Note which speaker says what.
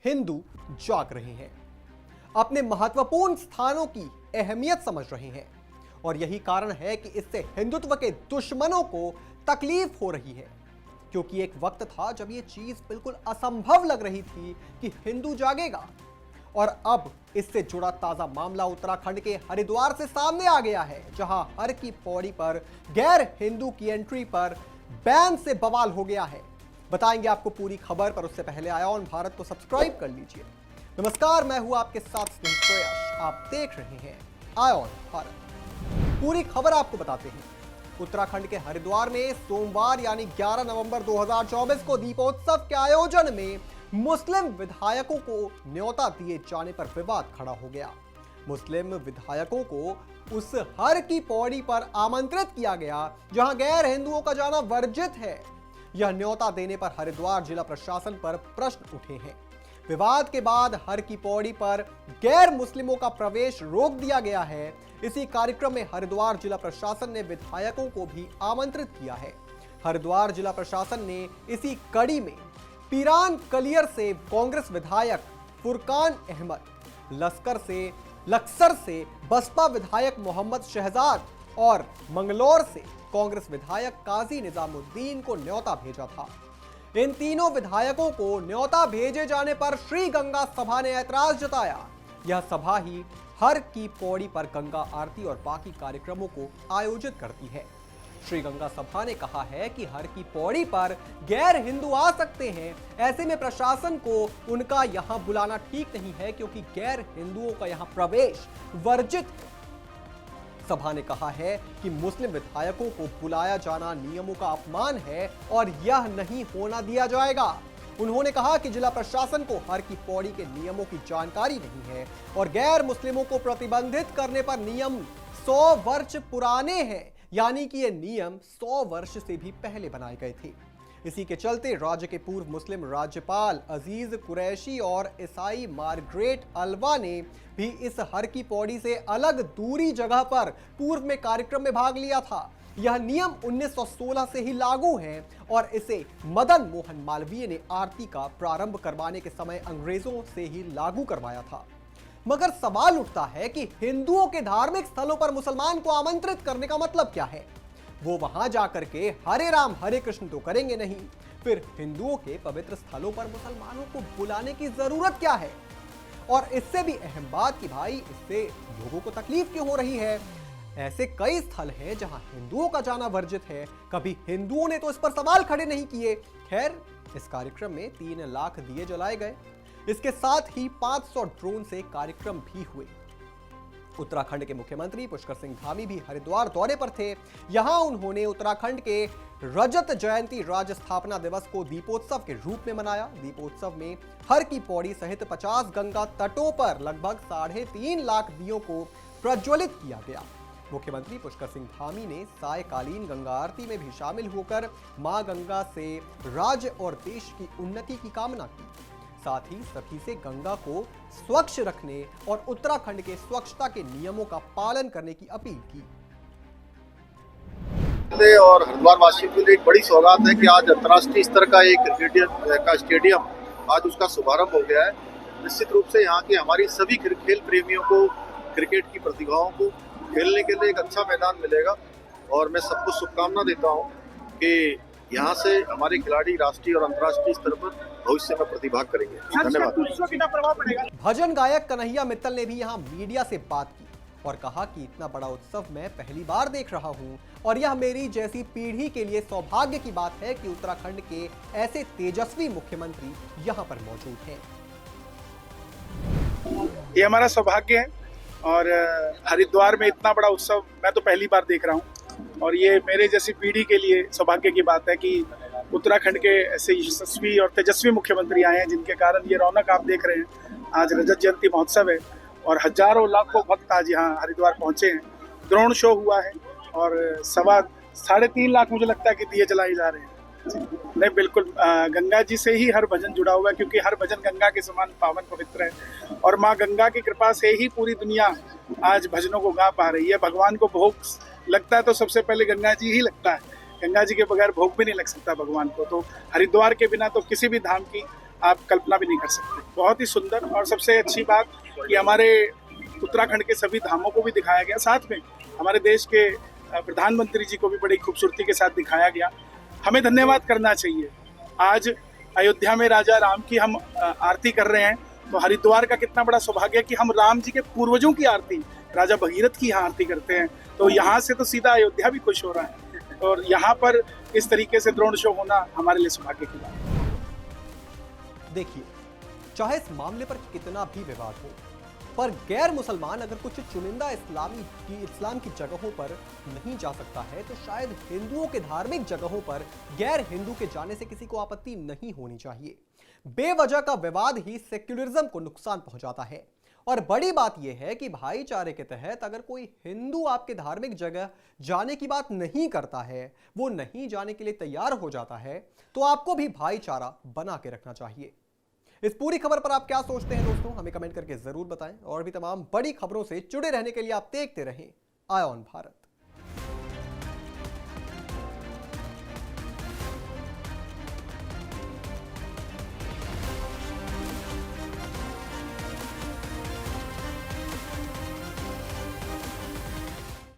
Speaker 1: हिंदू जाग रहे हैं, अपने महत्वपूर्ण स्थानों की अहमियत समझ रहे हैं और यही कारण है कि इससे हिंदुत्व के दुश्मनों को तकलीफ हो रही है। क्योंकि एक वक्त था जब यह चीज बिल्कुल असंभव लग रही थी कि हिंदू जागेगा और अब इससे जुड़ा ताजा मामला उत्तराखंड के हरिद्वार से सामने आ गया है, जहां हर की पौड़ी पर गैर हिंदू की एंट्री पर बैन से बवाल हो गया है। बताएंगे आपको पूरी खबर, पर उससे पहले आयोन भारत को सब्सक्राइब कर लीजिए। नमस्कार, मैं हूं आपके साथ स्नेह प्रयास, आप देख रहे हैं आयोन भारत। पूरी खबर आपको बताते हैं। उत्तराखंड के हरिद्वार में सोमवार यानी 11 नवंबर 2024 को दीपोत्सव के आयोजन में मुस्लिम विधायकों को न्योता दिए जाने पर विवाद खड़ा हो गया। मुस्लिम विधायकों को उस हर की पौड़ी पर आमंत्रित किया गया जहां गैर हिंदुओं का जाना वर्जित है। यह न्योता देने पर हरिद्वार जिला प्रशासन पर प्रश्न उठे हैं। विवाद के बाद हर की पौड़ी पर गैर मुस्लिमों का प्रवेश रोक दिया गया है। इसी कार्यक्रम में हरिद्वार जिला प्रशासन ने विधायकों को भी आमंत्रित किया है। हरिद्वार जिला प्रशासन ने इसी कड़ी में पीरान कलियर से कांग्रेस विधायक फुरकान अहमद, लक्सर से बसपा विधायक मोहम्मद शहजाद और मंगलौर से कांग्रेस विधायक काजी निजामुद्दीन को न्योता भेजा था। इन तीनों विधायकों को न्योता भेजे जाने पर श्री गंगा सभा ने ऐतराज जताया। यह सभा ही हर की पौड़ी पर गंगा आरती और बाकी कार्यक्रमों को आयोजित करती है। श्री गंगा सभा ने कहा है कि हर की पौड़ी पर गैर हिंदू आ सकते हैं, ऐसे में प्रशासन को उनका यहां बुलाना ठीक नहीं है क्योंकि गैर हिंदुओं का यहां प्रवेश वर्जित है। सभा ने कहा है कि मुस्लिम विधायकों को बुलाया जाना नियमों का अपमान है और यह नहीं होना दिया जाएगा। उन्होंने कहा कि जिला प्रशासन को हर की पौड़ी के नियमों की जानकारी नहीं है और गैर मुस्लिमों को प्रतिबंधित करने पर नियम 100 वर्ष पुराने हैं, यानी कि ये नियम 100 वर्ष से भी पहले बनाए गए थे। इसी के चलते राज्य के पूर्व मुस्लिम राज्यपाल अजीज कुरैशी और ईसाई मार्गरेट अल्वा ने भी इस हर की पौड़ी से अलग दूरी जगह पर पूर्व में कार्यक्रम में भाग लिया था। यह नियम 1916 से ही लागू है और इसे मदन मोहन मालवीय ने आरती का प्रारंभ करवाने के समय अंग्रेजों से ही लागू करवाया था। मगर सवाल उठता है कि हिंदुओं के धार्मिक स्थलों पर मुसलमान को आमंत्रित करने का मतलब क्या है? वो वहां जाकर के हरे राम हरे कृष्ण तो करेंगे नहीं, फिर हिंदुओं के पवित्र स्थलों पर मुसलमानों को बुलाने की जरूरत क्या है? और इससे भी अहम बात कि भाई इससे लोगों को तकलीफ क्यों हो रही है? ऐसे कई स्थल हैं जहां हिंदुओं का जाना वर्जित है, कभी हिंदुओं ने तो इस पर सवाल खड़े नहीं किए। खैर, इस कार्यक्रम में 3 लाख दिए जलाए गए। इसके साथ ही 500 ड्रोन से कार्यक्रम भी हुए। उत्तराखंड के मुख्यमंत्री पुष्कर सिंह धामी भी हरिद्वार दौरे पर थे। यहां उन्होंने उत्तराखंड के रजत जयंती राज्य स्थापना दिवस को दीपोत्सव के रूप में मनाया। दीपोत्सव में हर की पौड़ी सहित 50 गंगा तटों पर लगभग 3.5 लाख दियों को प्रज्वलित किया गया। मुख्यमंत्री पुष्कर सिंह धामी ने सायकालीन गंगा आरती में भी शामिल होकर मां गंगा से राज्य और देश की उन्नति की कामना की। साथ ही सभी से गंगा को स्वच्छ रखने और उत्तराखंड के स्वच्छता के नियमों का पालन करने की अपील की।
Speaker 2: और हरिद्वार वासियों के लिए एक बड़ी सौगात है कि आज अंतर्राष्ट्रीय स्तर का एक क्रिकेट का स्टेडियम आज उसका शुभारंभ हो गया है। निश्चित रूप से यहाँ के हमारी सभी खेल प्रेमियों को क्रिकेट की प्रतिभाओं को खेलने के लिए एक अच्छा मैदान मिलेगा और मैं सबको शुभकामना देता हूँ कि यहाँ से हमारे खिलाड़ी राष्ट्रीय और अंतर्राष्ट्रीय स्तर पर भविष्य में प्रतिभाग करेंगे। धन्यवाद।
Speaker 1: भजन गायक कन्हैया मित्तल ने भी यहाँ मीडिया से बात की और कहा कि इतना बड़ा उत्सव मैं पहली बार देख रहा हूँ और यह मेरी जैसी पीढ़ी के लिए सौभाग्य की बात है कि उत्तराखंड के ऐसे तेजस्वी मुख्यमंत्री यहाँ पर मौजूद हैं।
Speaker 3: ये हमारा सौभाग्य है और हरिद्वार में इतना बड़ा उत्सव मैं तो पहली बार देख रहा हूँ और ये मेरे जैसी पीढ़ी के लिए सौभाग्य की बात है कि उत्तराखंड के ऐसे यशस्वी और तेजस्वी मुख्यमंत्री आए हैं जिनके कारण ये रौनक आप देख रहे हैं। आज रजत जयंती महोत्सव है और हजारों लाखों भक्त आज यहाँ हरिद्वार पहुँचे हैं। ड्रोन शो हुआ है और 3.5 लाख मुझे लगता है कि दिए जलाए जा रहे हैं। नहीं, बिल्कुल गंगा जी से ही हर भजन जुड़ा हुआ है क्योंकि हर भजन गंगा के समान पावन पवित्र है और माँ गंगा की कृपा से ही पूरी दुनिया आज भजनों को गा पा रही है। भगवान को भोग लगता है तो सबसे पहले गंगा जी ही लगता है। गंगा जी के बगैर भोग भी नहीं लग सकता भगवान को। तो हरिद्वार के बिना तो किसी भी धाम की आप कल्पना भी नहीं कर सकते। बहुत ही सुंदर, और सबसे अच्छी बात कि हमारे उत्तराखंड के सभी धामों को भी दिखाया गया, साथ में हमारे देश के प्रधानमंत्री जी को भी बड़ी खूबसूरती के साथ दिखाया गया। हमें धन्यवाद करना चाहिए। आज अयोध्या में राजा राम की हम आरती कर रहे हैं, तो हरिद्वार का कितना बड़ा सौभाग्य है कि हम राम जी के पूर्वजों की आरती, राजा भगीरथ की यहाँ आरती करते हैं। तो यहाँ से तो सीधा अयोध्या भी खुश हो रहा है, और यहाँ पर इस तरीके से ड्रोन शो होना हमारे लिए सौभाग्य की बात है।
Speaker 1: देखिए, चाहे इस मामले पर कितना भी विवाद हो, पर गैर मुसलमान अगर कुछ चुनिंदा इस्लाम की जगहों पर नहीं जा सकता है, तो शायद हिंदुओं के धार्मिक जगहों पर गैर हिंदू के जाने से किसी को आपत्ति नहीं होनी चाहिए। बेवजह का विवाद ही सेक्युलरिज्म को नुकसान पहुंचाता है। और बड़ी बात यह है कि भाईचारे के तहत अगर कोई हिंदू आपके धार्मिक जगह जाने की बात नहीं करता है, वो नहीं जाने के लिए तैयार हो जाता है, तो आपको भी भाईचारा बना के रखना चाहिए। इस पूरी खबर पर आप क्या सोचते हैं दोस्तों, हमें कमेंट करके जरूर बताएं। और भी तमाम बड़ी खबरों से जुड़े रहने के लिए आप देखते रहें आय ऑन भारत।